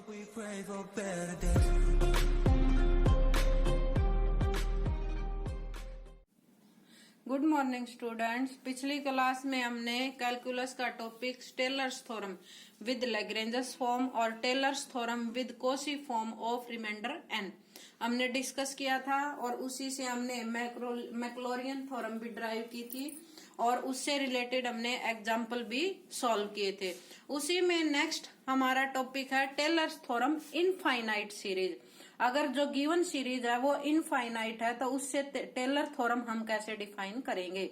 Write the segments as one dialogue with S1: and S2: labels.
S1: We pray for better days.
S2: Good morning students. पिछली class में हमने कैलकुलस का topic Taylor's theorem with Lagrange's form और Taylor's theorem with Cauchy form of remainder n हमने discuss किया था, और उसी से हमने मैक्लोरियन थ्योरम भी ड्राइव की थी, और उससे रिलेटेड हमने एग्जाम्पल भी सॉल्व किए थे। उसी में नेक्स्ट हमारा टॉपिक है टेलर्स थ्योरम इनफाइनाइट सीरीज। अगर जो गिवन सीरीज है वो इनफाइनाइट है तो उससे टेलर थ्योरम हम कैसे डिफाइन करेंगे।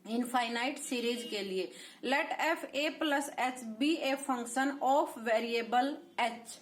S2: इनफाइनाइट सीरीज के लिए let F A plus H be a function of variable H.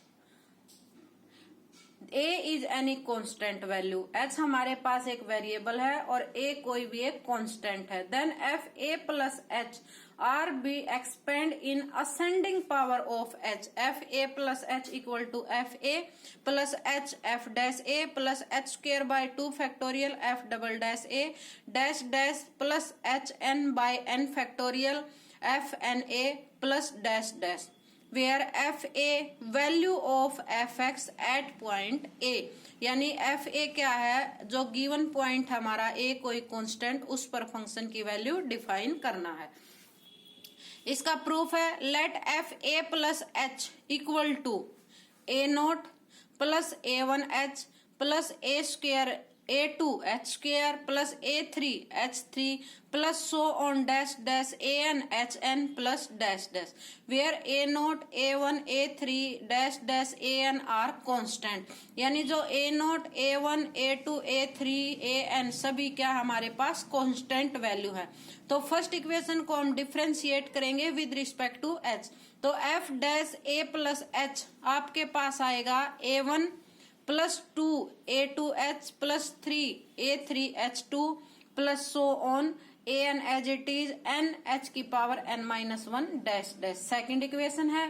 S2: a is any constant value, h हमारे पास एक वेरिएबल है और a कोई भी एक कांस्टेंट है। Then F A plus H are be expand in ascending power of h। F A plus H equal to F A plus H F dash A plus H square by 2 factorial F double dash A dash dash plus H N by N factorial F N A plus dash dash where F A value of F X at point A. यानी F ए क्या है, जो given point हमारा ए कोई constant, उस पर function की value define करना है। इसका प्रूफ है let F A plus H equal to a not plus a one h plus a square a two h square plus a three h three plus so on dash dash a N h n plus dash dash where a note a one a three dash dash a n are constant. यानी जो a note a one a two a three a n सभी क्या हमारे पास constant value है। तो first equation को हम differentiate करेंगे विद रिस्पेक्ट टू एच। तो एफ डैश ए प्लस एच आपके पास आएगा a one plus two a two h plus three a three h two plus so on a n as it is n H की power N minus one dash dash. Second equation है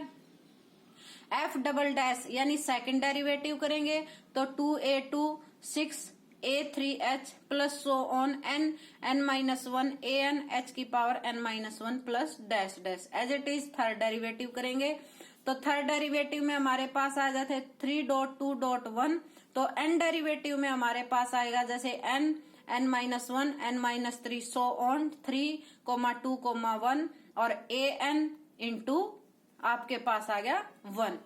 S2: f double dash, यानी second derivative करेंगे तो two a two six a three h plus so on n N minus one A N H की power N minus one plus dash dash as it is. Third derivative करेंगे तो third derivative में हमारे पास आ जाते 3.2.1, तो N derivative में हमारे पास आएगा जैसे N N minus one N minus three so on 3,2,1 और ए एन इंटू आपके पास आ गया 1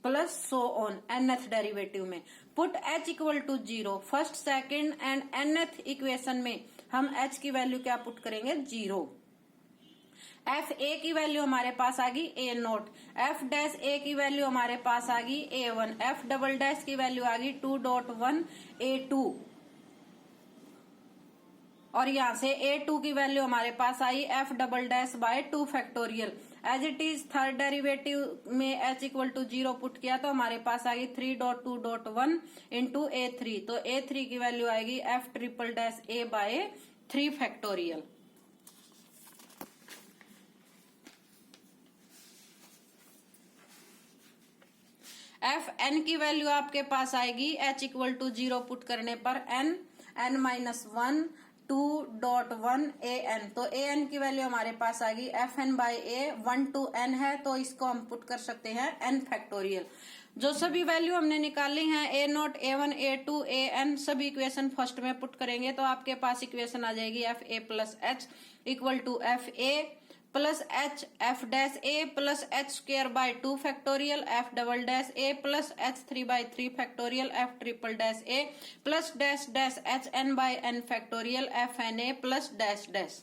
S2: plus so on nth derivative में। Put h equal to 0 first second and nth equation में हम h की वैल्यू क्या पुट करेंगे 0। एफ ए की वैल्यू हमारे पास आ गई ए नोट, एफ डैश ए की वैल्यू हमारे पास आ गई ए वन, एफ डबल डैश की वैल्यू आ गई 2.1 ए टू, और यहां से ए टू की वैल्यू हमारे पास आई f double dash by 2 factorial as it is. Third derivative में h इक्वल टू 0 पुट किया तो हमारे पास आ गई 3.2.1 इंटू ए थ्री, तो ए थ्री की वैल्यू आएगी F triple dash a bye 3 factorial. F N की वैल्यू आपके पास आएगी h इक्वल टू 0 पुट करने पर N N minus 1 2.1 A N, तो ए एन की वैल्यू हमारे पास आ गई F N by A 1 to n है, तो इसको हम पुट कर सकते हैं n फैक्टोरियल। जो सभी वैल्यू हमने निकाली हैं a note a one a two a n सभी इक्वेशन फर्स्ट में पुट करेंगे तो आपके पास इक्वेशन आ जाएगी f A plus H equal to F A plus H F dash A plus H square by 2 factorial F double dash A plus h three by 3 factorial f triple dash A plus dash dash h N by N factorial F N A plus dash dash.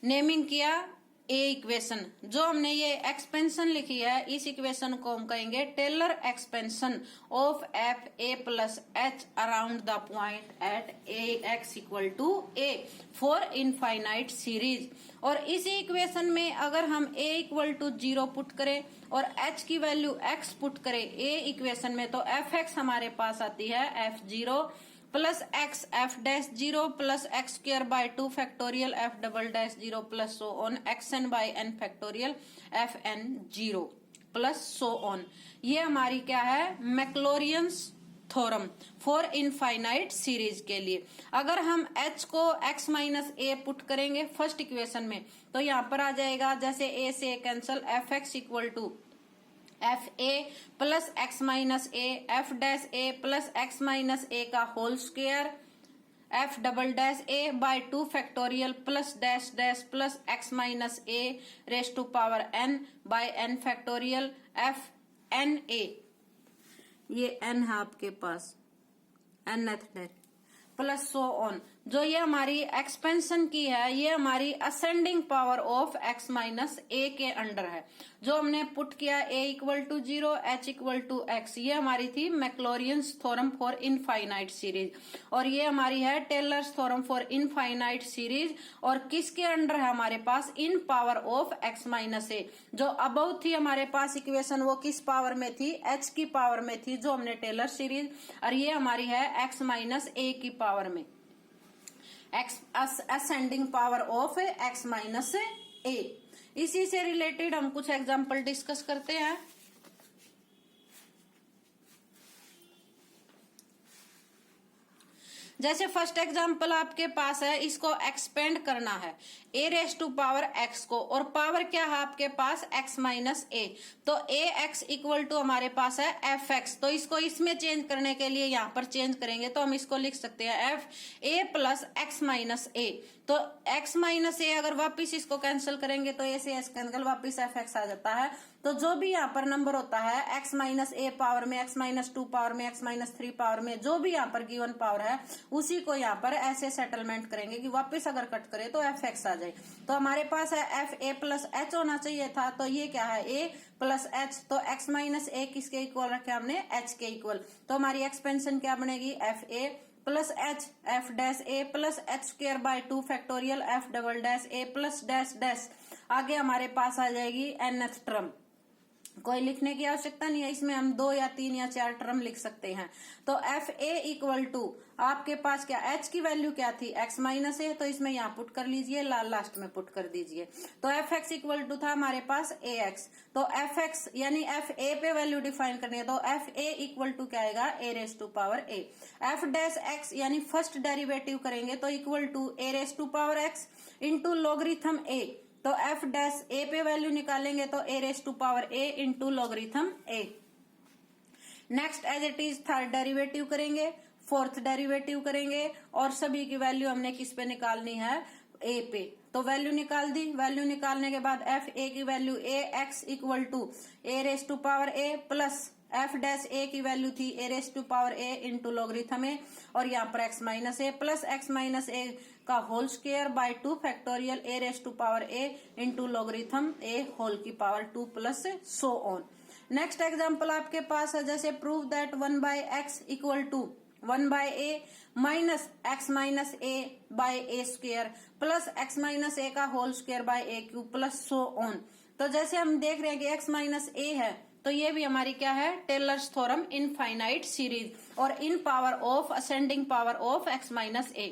S2: Naming किया ए equation. जो हमने ये expansion लिखी है इस equation को हम कहेंगे Taylor expansion of F A plus H around the point at A x equal to A for infinite series. और इसी इक्वेशन में अगर हम a इक्वल टू 0 पुट करें और h की वैल्यू x पुट करें a इक्वेशन में, तो एफ एक्स हमारे पास आती है F zero plus X F dash 0 plus X square by 2 factorial F double dash 0 plus so on X N by N factorial F N 0 plus so on. ये हमारी क्या है Maclaurin's theorem for infinite series के लिए। अगर हम h को x minus A put करेंगे फर्स्ट इक्वेशन में तो यहाँ पर आ जाएगा जैसे a से cancel f x equal to F A plus x minus a f dash A plus x minus a का whole square f double dash a by 2 factorial plus dash dash plus x minus a raise to power n by N factorial F N a, ये n है आपके पास n plus so on. जो ये हमारी expansion की है ये हमारी ascending power of x minus a के अंडर है। जो हमने पुट किया a equal to 0 h equal to x, ये हमारी थी Maclaurin's theorem for infinite series और ये हमारी है Taylor's theorem for infinite series. और किसके अंडर है हमारे पास? In power of x minus a. जो अबव थी हमारे पास इक्वेशन वो किस पावर में थी? h की पावर में थी जो हमने टेलर सीरीज, और ये हमारी है x माइनस ए की पावर में, x ascending power of x minus a. इसी से रिलेटेड हम कुछ एग्जांपल डिस्कस करते हैं। जैसे फर्स्ट एग्जांपल आपके पास है, इसको एक्सपेंड करना है ए रेस टू पावर एक्स को, और पावर क्या है आपके पास? X minus a. तो ए एक्स इक्वल टू हमारे पास है एफ एक्स। तो इसको इसमें चेंज करने के लिए यहाँ पर चेंज करेंगे तो हम इसको लिख सकते हैं f A plus x minus a. तो एक्स माइनस ए अगर वापिस इसको कैंसिल करेंगे तो ए से एस कैंसिल, वापिस एफ एक्स आ जाता है। तो जो भी यहाँ पर नंबर होता है एक्स माइनस ए पावर में, एक्स माइनस 2 पावर में, एक्स माइनस 3 पावर में, जो भी यहाँ पर गिवन पावर है उसी को यहाँ पर ऐसे सेटलमेंट करेंगे कि वापस अगर कट करे तो एफ एक्स आ जाए। तो हमारे पास है एफ ए प्लस एच होना चाहिए था, तो ये क्या है? ए प्लस एच। तो एक्स माइनस ए किसके इक्वल रखे हमने? एच के इक्वल। तो हमारी एक्सपेंशन क्या बनेगी? F A plus H F dash A plus H square by 2 factorial F double dash A plus dash dash. आगे हमारे पास आ जाएगी एनथ टर्म। कोई लिखने की आवश्यकता नहीं है, इसमें हम 2 या 3 या 4 टर्म लिख सकते हैं। तो एफ ए इक्वल टू आपके पास क्या? एच की वैल्यू क्या थी? X minus a. तो इसमें यहाँ पुट कर लीजिए, लास्ट में पुट कर दीजिए। तो एफ एक्स इक्वल टू था हमारे पास ए एक्स। तो एफ एक्स यानी एफ ए पे वैल्यू डिफाइन करनी है, तो एफ ए इक्वल टू क्या आएगा? A raise to power a. F dash x यानी फर्स्ट डेरिवेटिव करेंगे तो equal to a raise to power x into logarithm a. तो एफ डैश ए पे वैल्यू निकालेंगे तो a raise to power a into logarithm a. Next as it is third derivative करेंगे, fourth derivative करेंगे, और सभी की वैल्यू हमने किस पे निकालनी है? ए पे। तो वैल्यू निकाल दी। वैल्यू निकालने के बाद एफ ए की value a x equal to a raise to power a plus f dash a की वैल्यू थी a raise to power a into logarithm a, और यहाँ पर x minus a plus x minus a का whole square by 2 factorial a raise to power a into logarithm a whole की power 2 plus so on. Next example आपके पास है, जैसे prove that 1 by x equal to 1 by a minus x minus A by A square plus x minus a का whole square by A cube plus so on. तो जैसे हम देख रहे हैं कि एक्स माइनस ए है तो ये भी हमारी क्या है? टेलर्स थ्योरम इनफाइनाइट सीरीज, और in power of ascending power of x minus a.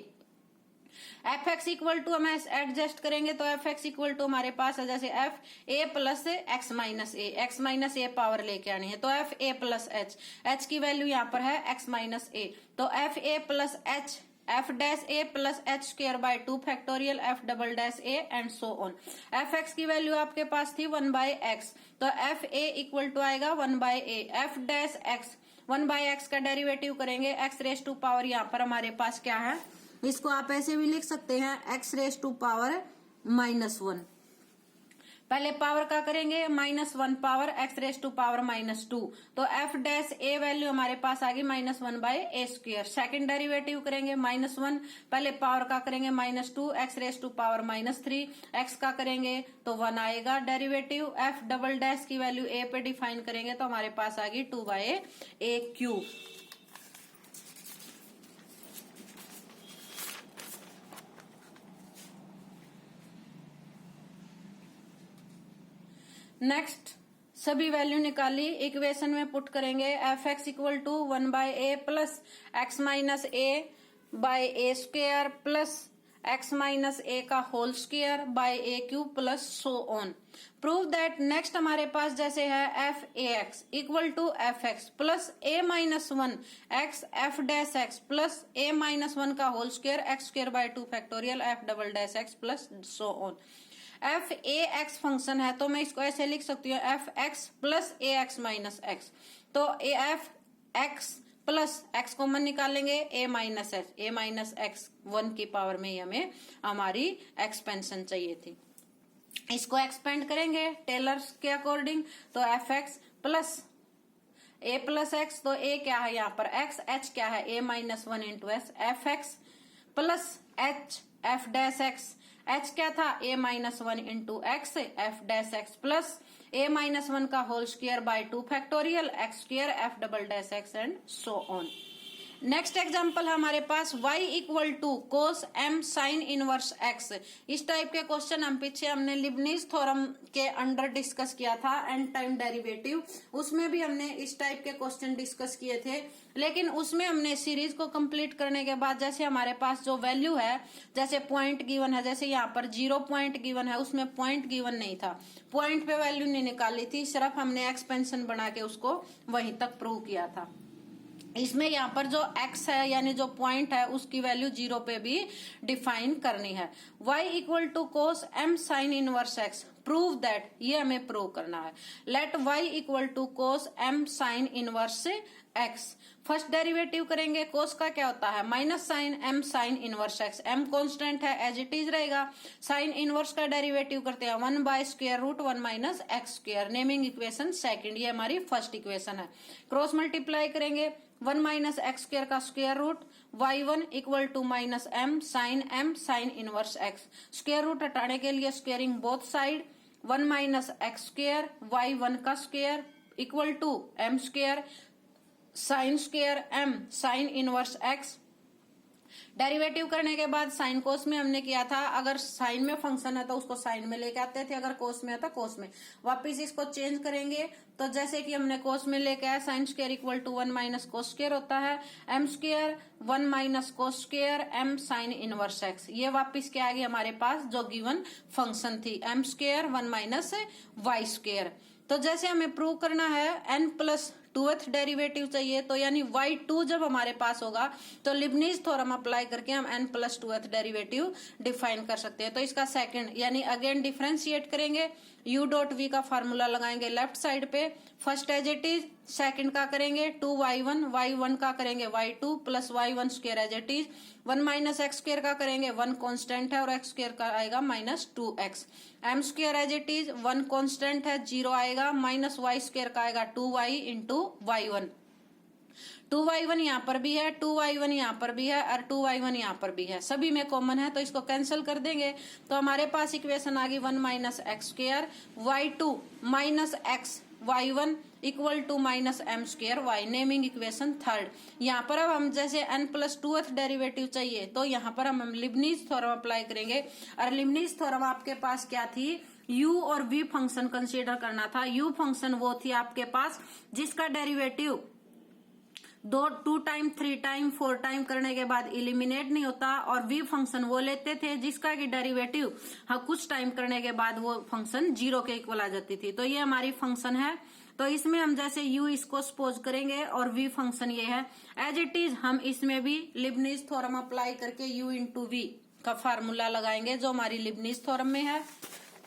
S2: F x equal to हम एडजस्ट करेंगे तो एफ एक्स इक्वल टू हमारे पास है जैसे F A plus x minus A, x minus A power लेके आनी है तो F A plus H, H की वैल्यू यहाँ पर है एक्स माइनस ए। तो F A plus H F dash A plus H square by 2 factorial F double dash A and so on. F x की वैल्यू आपके पास थी 1 by x, तो F A equal to आएगा 1 by A. F dash x 1 by x का derivative करेंगे, x raise to power यहाँ पर हमारे पास क्या है? इसको आप ऐसे भी लिख सकते हैं एक्स रेस टू पावर -1। पहले पावर का करेंगे -1 power X raise to power -2। तो एफ डैश ए वैल्यू हमारे पास आ गई -1 by A square. Second derivative करेंगे -1, पहले पावर का करेंगे -2 X raise to power -3, X का करेंगे तो 1 आएगा डेरिवेटिव। एफ डबल डैश की वैल्यू ए पे डिफाइन करेंगे तो हमारे पास आ गई 2 बाय ए क्यूब। नेक्स्ट सभी वैल्यू निकाली, इक्वेशन में पुट करेंगे। F x equal to 1 by A plus x minus A by A square plus x minus a का whole square by A cube plus so on. Prove that next हमारे पास जैसे है f a x equal to f x plus a -1 x F dash x plus a -1 का whole square x square by 2 factorial F double dash x plus so on. F a x function है तो मैं इसको ऐसे लिख सकती हूँ f x plus a x minus x. तो ए f x plus x common निकालेंगे ए माइनस एक्स 1 की पावर में ही हमें हमारी एक्सपेंशन चाहिए थी। इसको एक्सपेंड करेंगे टेलर्स के अकॉर्डिंग तो एफ एक्स प्लस ए प्लस एक्स, तो ए क्या है यहाँ पर एक्स, एच क्या है a minus 1 into s, f x plus H F dash x, h क्या था a minus 1 into x F dash x plus a minus 1 का whole square by 2 factorial x square f double dash x and so on. Next example है हमारे पास y equal to cos m sine inverse x। इस type के question हमने Leibniz theorem के under discuss किया था एंड टाइम डेरिवेटिव, उसमें भी हमने इस टाइप के क्वेश्चन डिस्कस किए थे। लेकिन उसमें हमने सीरीज को कंप्लीट करने के बाद जैसे हमारे पास जो वैल्यू है, जैसे पॉइंट गिवन है, जैसे यहाँ पर 0 पॉइंट गिवन है, उसमें पॉइंट गिवन नहीं था, पॉइंट पे वैल्यू नहीं निकाली थी, सिर्फ हमने एक्सपेंशन बना के उसको वहीं तक प्रूव किया था। इसमें यहाँ पर जो x है यानी जो पॉइंट है उसकी वैल्यू 0 पे भी डिफाइन करनी है। y equal to cos m sine inverse x, prove that, ये हमें प्रूव करना है। Let y equal to cos m sine inverse x। First derivative करेंगे, कोस का क्या होता है minus sine m sine inverse x, m constant है एज इट इज रहेगा। साइन इनवर्स का डेरिवेटिव करते हैं 1 by square root 1 minus X square, naming equation second, ये हमारी फर्स्ट इक्वेशन है। क्रॉस मल्टीप्लाई करेंगे 1 माइनस एक्स स्क्वायर का square root, y1 equal to minus m sine inverse x। Square root हटाने के लिए squaring both side, 1 minus X square y1 का square equal to m square sine square m sine inverse x। Derivative करने के बाद sine cos में हमने किया था, अगर साइन में फंक्शन है तो उसको साइन में लेके आते थे, अगर कोस में है तो कोस में। वापिस इसको चेंज करेंगे तो जैसे कि हमने कोस में लेके आया, sine square equal to 1 minus cos square होता है, m square 1 minus cos square m sine inverse x। ये वापिस क्या आ गई हमारे पास जो गिवन फंक्शन थी m square 1 minus Y square. तो जैसे हमें प्रूव करना है n प्लस 2th डेरिवेटिव चाहिए, तो यानी y2 जब हमारे पास होगा तो लिबनीज थ्योरम अप्लाई करके हम n plus 2th derivative define कर सकते हैं। तो इसका सेकंड यानी अगेन डिफरेंशिएट करेंगे, u डॉट v का फार्मूला लगाएंगे लेफ्ट साइड पे, first as it is, second का करेंगे 2y1, y1 का करेंगे y2 plus y1 square as it is, 1 minus X square का करेंगे 1 कांस्टेंट है और एक्स स्क्वायर का आएगा minus 2x, m square as it is 1 constant है 0 आएगा, माइनस y स्क्वायर का आएगा 2y इंटू y1, 2y1 यहाँ पर भी है, 2y1 यहाँ पर भी है और 2y1 यहाँ पर भी है, सभी में कॉमन है तो इसको कैंसिल कर देंगे। तो हमारे पास इक्वेशन आ गई 1 minus X square y2 minus X y1 equal to minus M square y, naming equation third. यहाँ पर अब हम जैसे n प्लस 2th डेरिवेटिव चाहिए तो यहाँ पर हम लिबनीज थ्योरम अप्लाई करेंगे, और लिबनीज थ्योरम आपके पास क्या थी, u और v फंक्शन कंसीडर करना था। u फंक्शन वो थी आपके पास जिसका डेरिवेटिव 2 टाइम 3 टाइम 4 टाइम करने के बाद इलिमिनेट नहीं होता, और v फंक्शन वो लेते थे जिसका की डेरिवेटिव कुछ टाइम करने के बाद वो फंक्शन 0 के इक्वल आ जाती थी। तो ये हमारी फंक्शन है, तो इसमें हम जैसे u इसको सपोज करेंगे और v फंक्शन ये है एज इट इज, हम इसमें भी लिबनीज थ्योरम अप्लाई करके u इंटू v का फार्मूला लगाएंगे जो हमारी लिबनीज थ्योरम में है।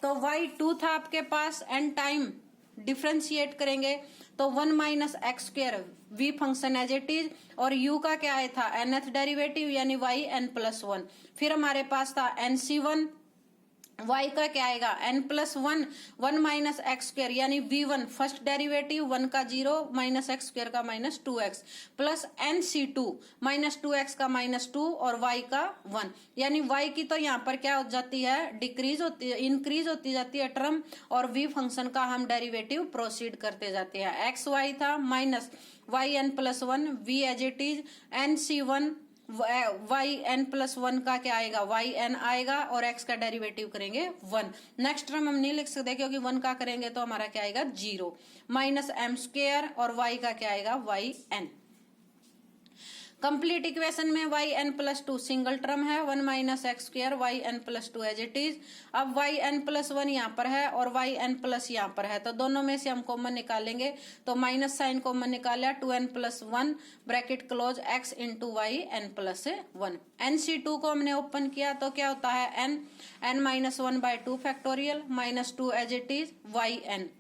S2: तो y2 था आपके पास, एंड टाइम डिफ्रेंशिएट करेंगे तो 1 minus X square v function as it is, और u का क्या आया था nth डेरिवेटिव यानी y n प्लस 1, फिर हमारे पास था nc1, y का क्या आएगा n plus 1 minus X square यानी v1 फर्स्ट डेरिवेटिव 1 का 0 माइनस एक्स स्क्वायर का minus 2x plus nc2 minus 2x का माइनस 2 और y का 1, यानी y की तो यहाँ पर क्या हो जाती है डिक्रीज होती है, इंक्रीज होती जाती है टर्म, और v फंक्शन का हम डेरिवेटिव प्रोसीड करते जाते हैं। एक्स वाई था minus Y N plus 1 v as it is, nc1 Y N plus 1 का क्या आएगा वाई एन आएगा, और x का डेरिवेटिव करेंगे 1। नेक्स्ट टर्म हम नहीं लिख सकते क्योंकि 1 का करेंगे तो हमारा क्या आएगा 0, माइनस एम स्क्वायर और y का क्या आएगा वाई एन। कंप्लीट इक्वेशन में Y N plus two single term है, 1 minus X square Y N plus two as it is. अब वाई एन प्लस वन यहाँ पर है और वाई एन प्लस यहाँ पर है, तो दोनों में से हम कॉमन निकालेंगे, तो माइनस साइन कॉमन निकाला, 2n plus one bracket close x into Y N plus one. NC2 को हमने ओपन किया तो क्या होता है n minus one by two factorial minus two as it is Y N.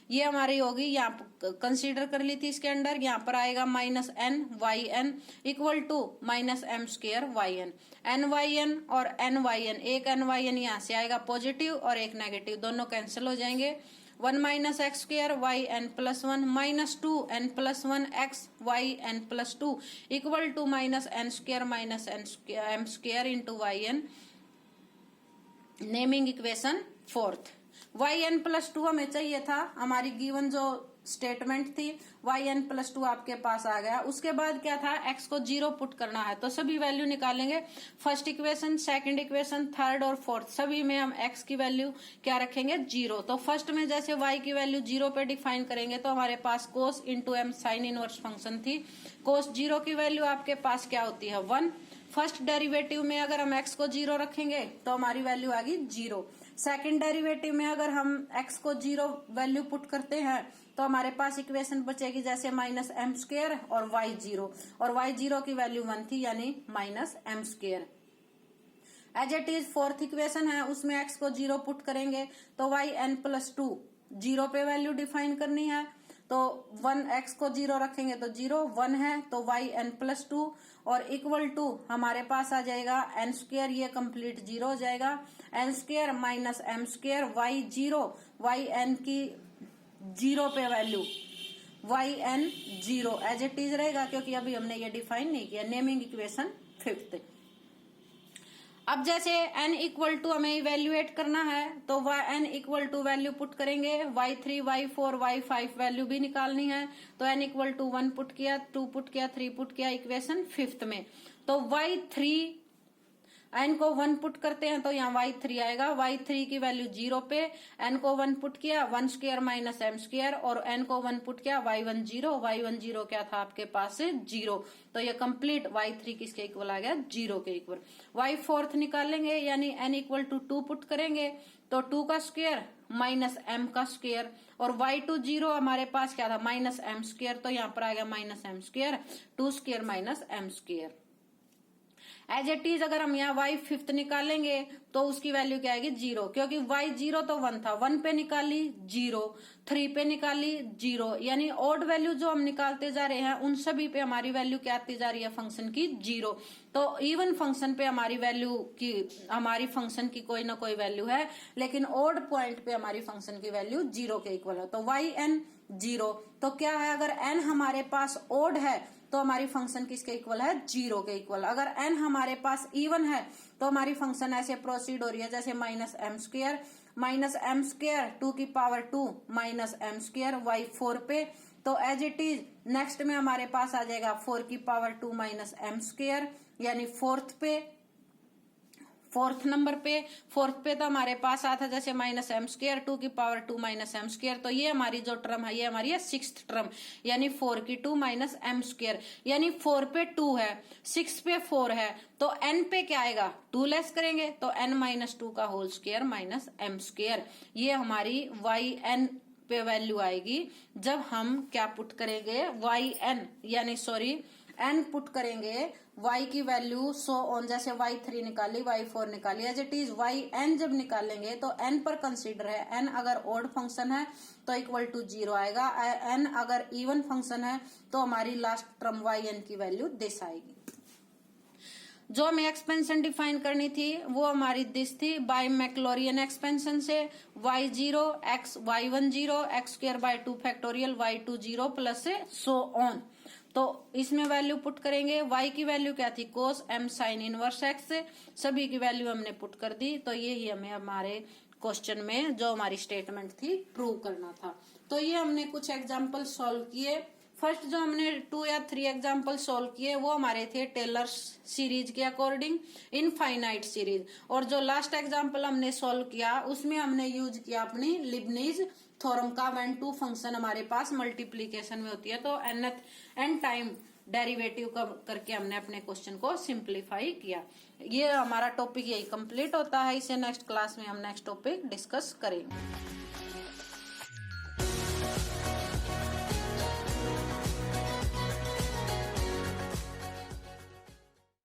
S2: ये हमारी होगी, यहाँ कंसीडर कर ली थी इसके अंदर, यहाँ पर आएगा minus N Y N equal to minus M square Y N Y N और एन वाई एन, एक एन वाई एन यहाँ से आएगा पॉजिटिव और एक नेगेटिव, दोनों कैंसिल हो जाएंगे। 1 minus X square Y N plus one minus two N plus one X Y N plus two equal to minus N square minus M square into Y N. Naming equation fourth. Y N plus two हमें चाहिए था, हमारी given जो statement थी Y N plus to आपके पास आ गया। उसके बाद क्या था, एक्स को जीरो पुट करना है, तो सभी वैल्यू निकालेंगे। First equation, second equation, third और फोर्थ, सभी में हम एक्स की वैल्यू क्या रखेंगे, जीरो। तो फर्स्ट में जैसे वाई की वैल्यू जीरो पे डिफाइन करेंगे तो हमारे पास cos into m sine inverse function थी। कोस जीरो की वैल्यू आपके पास क्या होती है, 1। फर्स्ट डेरिवेटिव में अगर हम एक्स को जीरो रखेंगे तो हमारी वैल्यू आ गई जीरो। सेकंड डेरिवेटिव में अगर हम x को जीरो वैल्यू पुट करते हैं तो हमारे पास इक्वेशन बचेगी जैसे माइनस एम स्क्वायर और y जीरो, और y जीरो की वैल्यू 1 थी यानी minus M square. As it is fourth equation है, उसमें x को जीरो पुट करेंगे तो Y N plus two zero पे वैल्यू डिफाइन करनी है, तो 1x को जीरो रखेंगे तो जीरो, 1 है तो वाई एन प्लस टू और इक्वल टू हमारे पास आ जाएगा एन स्क्वायर, ये कंप्लीट जीरो हो जाएगा, N square minus M square Y zero, Y N की जीरो पे value Y N zero as it is रहेगा क्योंकि अभी हमने ये डिफाइन नहीं किया। Naming equation fifth. अब जैसे n इक्वल टू हमें इवेल्युएट करना है तो n equal to value put करेंगे, y3 y4 y5 वैल्यू भी निकालनी है, तो n इक्वल टू 1 पुट किया, 2 पुट किया, 3 पुट किया इक्वेशन फिफ्थ में। तो y3 n को 1 पुट करते हैं तो यहाँ y3 आएगा, y3 की वैल्यू जीरो पे, n को 1 पुट किया 1 स्क्वायर माइनस एम स्क्वायर और n को 1 पुट किया y1 जीरो क्या था आपके पास से जीरो, तो ये कंप्लीट y3 किसके इक्वल आ गया, जीरो के इक्वल। y4 निकालेंगे यानी n इक्वल टू 2 पुट करेंगे तो 2 का स्क्वायर माइनस m का स्क्वायर और y2 जीरो हमारे पास क्या था, माइनस एम स्क्वायर, तो यहाँ पर आ गया minus M square, 2 square minus M square. As it is अगर हम यहाँ y फिफ्थ निकालेंगे तो उसकी वैल्यू क्या आएगी, जीरो, क्योंकि y जीरो तो 1 था, 1 पे निकाली जीरो, 3 पे निकाली जीरो, यानी ऑड वैल्यू जो हम निकालते जा रहे हैं उन सभी पे हमारी वैल्यू क्या आती जा रही है, फंक्शन की जीरो। तो इवन फंक्शन पे हमारी वैल्यू की, हमारी फंक्शन की कोई ना कोई वैल्यू है, लेकिन ऑड पॉइंट पे हमारी फंक्शन की वैल्यू जीरो के इक्वल है, तो वाई एन जीरो। तो क्या है, अगर n हमारे पास ऑड है तो हमारी फंक्शन किसके इक्वल है, जीरो के इक्वल। अगर n हमारे पास इवन है तो हमारी फंक्शन ऐसे प्रोसीड हो रही है जैसे माइनस एम स्क्वायर 2 की power 2 minus M square y4 पे, तो एज इट इज नेक्स्ट में हमारे पास आ जाएगा 4 की पावर 2 माइनस एम स्क्वायर, यानी फोर्थ नंबर पे तो हमारे पास आता है जैसे माइनस एम स्क्वायर 2 की पावर 2 माइनस एम स्क्वायर, तो ये हमारी जो टर्म है ये हमारी है सिक्स्थ टर्म, यानी 4 की 2 माइनस एम स्क्वायर, यानी 4 पे 2 है, 6 पे 4 है, तो n पे क्या आएगा, 2 लेस करेंगे तो n माइनस 2 का whole square minus M square. ये हमारी वाई एन पे वैल्यू आएगी जब हम क्या पुट करेंगे, वाई एन यानी सॉरी n पुट करेंगे, y की वैल्यू सो ऑन, जैसे y3 निकाली y4 निकाली, एज इट इज yn जब निकालेंगे तो n पर कंसीडर है, n अगर ऑड फंक्शन है तो इक्वल टू जीरो आएगा, n अगर इवन फंक्शन है तो हमारी लास्ट टर्म yn की वैल्यू दिस आएगी। जो हमें एक्सपेंशन डिफाइन करनी थी वो हमारी दिस थी, बाय मैक्लोरियन एक्सपेंशन से y zero x y1 zero x square by 2 factorial y2 zero plus से सो ऑन। तो इसमें वैल्यू पुट करेंगे, y की वैल्यू क्या थी, कोस m साइन इनवर्स x, सभी की वैल्यू हमने पुट कर दी, तो ये ही हमें हमारे क्वेश्चन में जो हमारी स्टेटमेंट थी प्रूव करना था। तो ये हमने कुछ एग्जाम्पल सॉल्व किए। फर्स्ट जो हमने 2 या 3 एग्जाम्पल सॉल्व किए वो हमारे थे टेलर सीरीज के अकॉर्डिंग इनफाइनाइट सीरीज, और जो लास्ट एग्जाम्पल हमने सॉल्व किया उसमें हमने यूज किया अपनी लिबनीज थ्योरम का, व्हेन टू फंक्शन हमारे पास मल्टीप्लीकेशन में होती है तो n टाइम डेरिवेटिव करके हमने अपने क्वेश्चन को सिंप्लीफाई किया। ये हमारा टॉपिक यही कंप्लीट होता है। इसे नेक्स्ट क्लास में हम नेक्स्ट टॉपिक डिस्कस करेंगे।